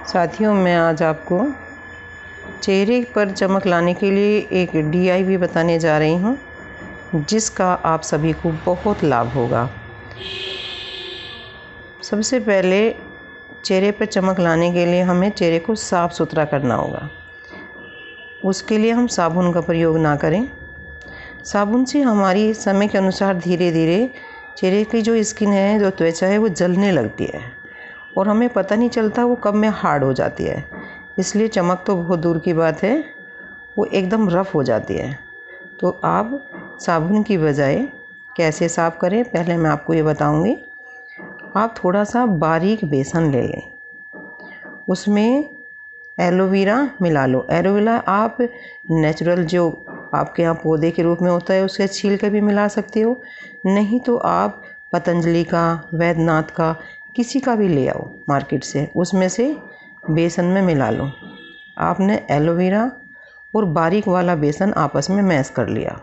साथियों, मैं आज आपको चेहरे पर चमक लाने के लिए एक DIY बताने जा रही हूँ, जिसका आप सभी को बहुत लाभ होगा। सबसे पहले चेहरे पर चमक लाने के लिए हमें चेहरे को साफ़ सुथरा करना होगा। उसके लिए हम साबुन का प्रयोग ना करें। साबुन से हमारी समय के अनुसार धीरे धीरे चेहरे की जो स्किन है, जो त्वचा है, वो जलने लगती है और हमें पता नहीं चलता वो कब में हार्ड हो जाती है। इसलिए चमक तो बहुत दूर की बात है, वो एकदम रफ़ हो जाती है। तो आप साबुन की बजाय कैसे साफ़ करें, पहले मैं आपको ये बताऊंगी। आप थोड़ा सा बारीक बेसन ले लें, उसमें एलोवेरा मिला लो। एलोवेरा आप नेचुरल जो आपके यहाँ पौधे के रूप में होता है उसके छील के भी मिला सकते हो, नहीं तो आप पतंजलि का, वैद्यनाथ का, किसी का भी ले आओ मार्केट से, उसमें से बेसन में मिला लो। आपने एलोवेरा और बारीक वाला बेसन आपस में मैश कर लिया।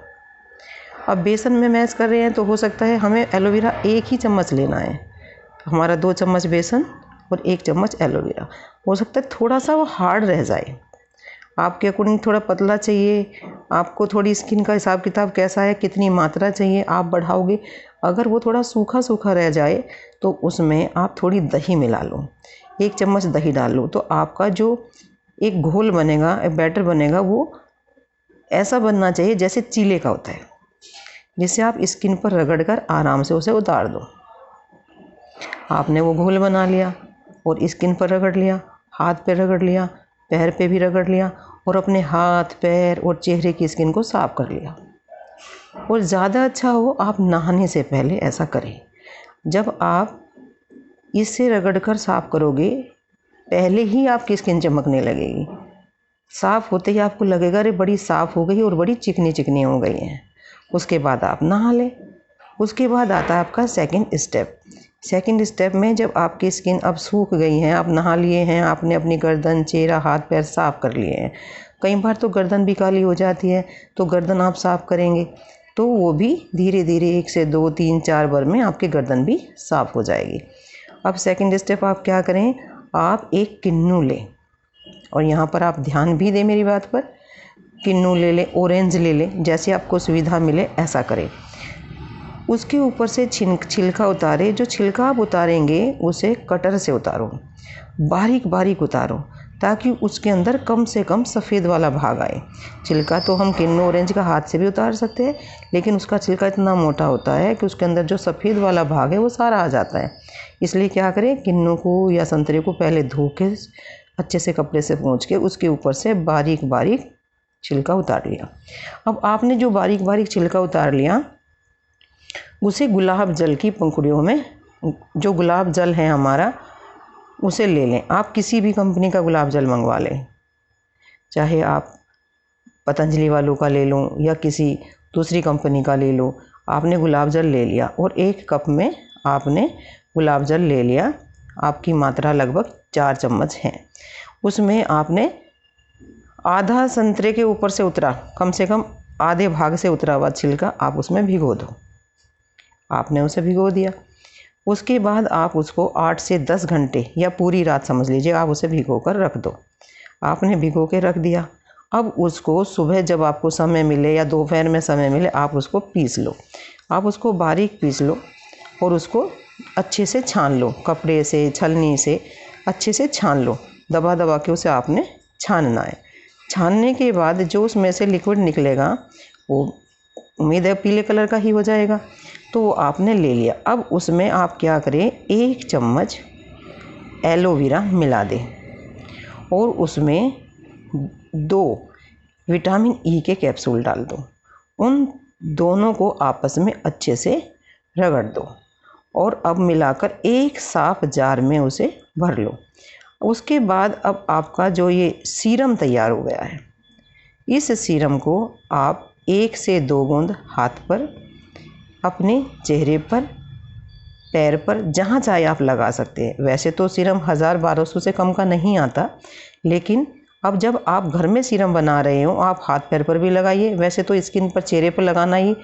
अब बेसन में मैश कर रहे हैं तो हो सकता है हमें एलोवेरा 1 ही चम्मच लेना है। हमारा 2 चम्मच बेसन और 1 चम्मच एलोवेरा। हो सकता है थोड़ा सा वो हार्ड रह जाए, आपके अकॉर्डिंग थोड़ा पतला चाहिए, आपको थोड़ी स्किन का हिसाब किताब कैसा है, कितनी मात्रा चाहिए आप बढ़ाओगे। अगर वो थोड़ा सूखा सूखा रह जाए तो उसमें आप थोड़ी दही मिला लो, 1 चम्मच दही डाल लो। तो आपका जो एक घोल बनेगा, एक बैटर बनेगा, वो ऐसा बनना चाहिए जैसे चीले का होता है, जिससे आप स्किन पर रगड़ कर आराम से उसे उतार दो। आपने वो घोल बना लिया और स्किन पर रगड़ लिया, हाथ पे रगड़ लिया, पैर पे भी रगड़ लिया और अपने हाथ, पैर और चेहरे की स्किन को साफ कर लिया। और ज़्यादा अच्छा हो आप नहाने से पहले ऐसा करें। जब आप इससे रगड़ कर साफ करोगे, पहले ही आपकी स्किन चमकने लगेगी। साफ होते ही आपको लगेगा अरे बड़ी साफ़ हो गई और बड़ी चिकनी चिकनी हो गई हैं। उसके बाद आप नहा लें। उसके बाद आता है आपका सेकंड स्टेप। सेकंड स्टेप में जब आपकी स्किन अब सूख गई है, आप नहा लिए हैं, आपने अपनी गर्दन, चेहरा, हाथ पैर साफ़ कर लिए हैं। कई बार तो गर्दन भी काली हो जाती है, तो गर्दन आप साफ़ करेंगे तो वो भी धीरे धीरे 1 से 2, 3, 4 बार में आपकी गर्दन भी साफ़ हो जाएगी। अब सेकंड स्टेप आप क्या करें, आप एक किन्नू लें, और यहाँ पर आप ध्यान भी दें मेरी बात पर। किन्नू ले लें, ऑरेंज ले लें, जैसे आपको सुविधा मिले ऐसा करें। उसके ऊपर से छिलका उतारे। जो छिलका आप उतारेंगे उसे कटर से उतारो, बारीक बारीक उतारो, ताकि उसके अंदर कम से कम सफ़ेद वाला भाग आए। छिलका तो हम किन्नू ऑरेंज का हाथ से भी उतार सकते हैं, लेकिन उसका छिलका इतना मोटा होता है कि उसके अंदर जो सफ़ेद वाला भाग है वो सारा आ जाता है। इसलिए क्या करें, किन्नू को या संतरे को पहले धो के अच्छे से कपड़े से पोंछ के उसके ऊपर से बारीक बारीक छिलका उतार लिया। अब आपने जो बारीक बारीक छिलका उतार लिया, उसे गुलाब जल की पंखुड़ियों में, जो गुलाब जल है हमारा, उसे ले लें। आप किसी भी कंपनी का गुलाब जल मंगवा लें, चाहे आप पतंजलि वालों का ले लो या किसी दूसरी कंपनी का ले लो। आपने गुलाब जल ले लिया और 1 कप में आपने गुलाब जल ले लिया। आपकी मात्रा लगभग 4 चम्मच है। उसमें आपने आधा संतरे के ऊपर से उतरा, कम से कम आधे भाग से उतरा हुआ छिलका आप उसमें भिगो दो। आपने उसे भिगो दिया। उसके बाद आप उसको 8 से 10 घंटे या पूरी रात समझ लीजिए, आप उसे भिगो कर रख दो। आपने भिगो के रख दिया। अब उसको सुबह जब आपको समय मिले या दोपहर में समय मिले, आप उसको पीस लो। आप उसको बारीक पीस लो और उसको अच्छे से छान लो, कपड़े से, छलनी से अच्छे से छान लो। दबा दबा के उसे आपने छानना है। छानने के बाद जो उसमें से लिक्विड निकलेगा वो उम्मीद है पीले कलर का ही हो जाएगा। तो वो आपने ले लिया। अब उसमें आप क्या करें, 1 चम्मच एलोवेरा मिला दें और उसमें 2 विटामिन E के कैप्सूल डाल दो। उन दोनों को आपस में अच्छे से रगड़ दो और अब मिलाकर एक साफ जार में उसे भर लो। उसके बाद अब आपका जो ये सीरम तैयार हो गया है, इस सीरम को आप 1 से 2 बूंद हाथ पर, अपने चेहरे पर, पैर पर, जहाँ चाहे आप लगा सकते हैं। वैसे तो सीरम 1000-1200 से कम का नहीं आता, लेकिन अब जब आप घर में सीरम बना रहे हो आप हाथ पैर पर भी लगाइए। वैसे तो स्किन पर, चेहरे पर लगाना ही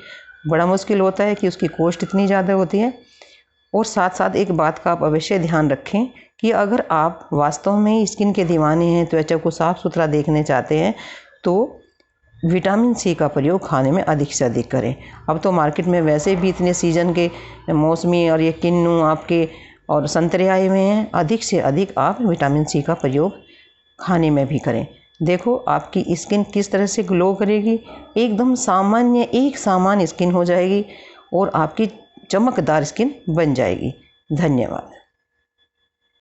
बड़ा मुश्किल होता है कि उसकी कॉस्ट इतनी ज़्यादा होती है, और साथ साथ एक बात का आप अवश्य ध्यान रखें कि अगर आप वास्तव में स्किन के दीवाने हैं, त्वचा को साफ़ सुथरा देखने चाहते हैं, तो विटामिन सी का प्रयोग खाने में अधिक से अधिक करें। अब तो मार्केट में वैसे भी इतने सीज़न के मौसमी और ये किन्नू आपके और संतरे आए हुए हैं, अधिक से अधिक आप विटामिन सी का प्रयोग खाने में भी करें। देखो आपकी स्किन किस तरह से ग्लो करेगी, एकदम सामान्य एक समान स्किन हो जाएगी और आपकी चमकदार स्किन बन जाएगी। धन्यवाद।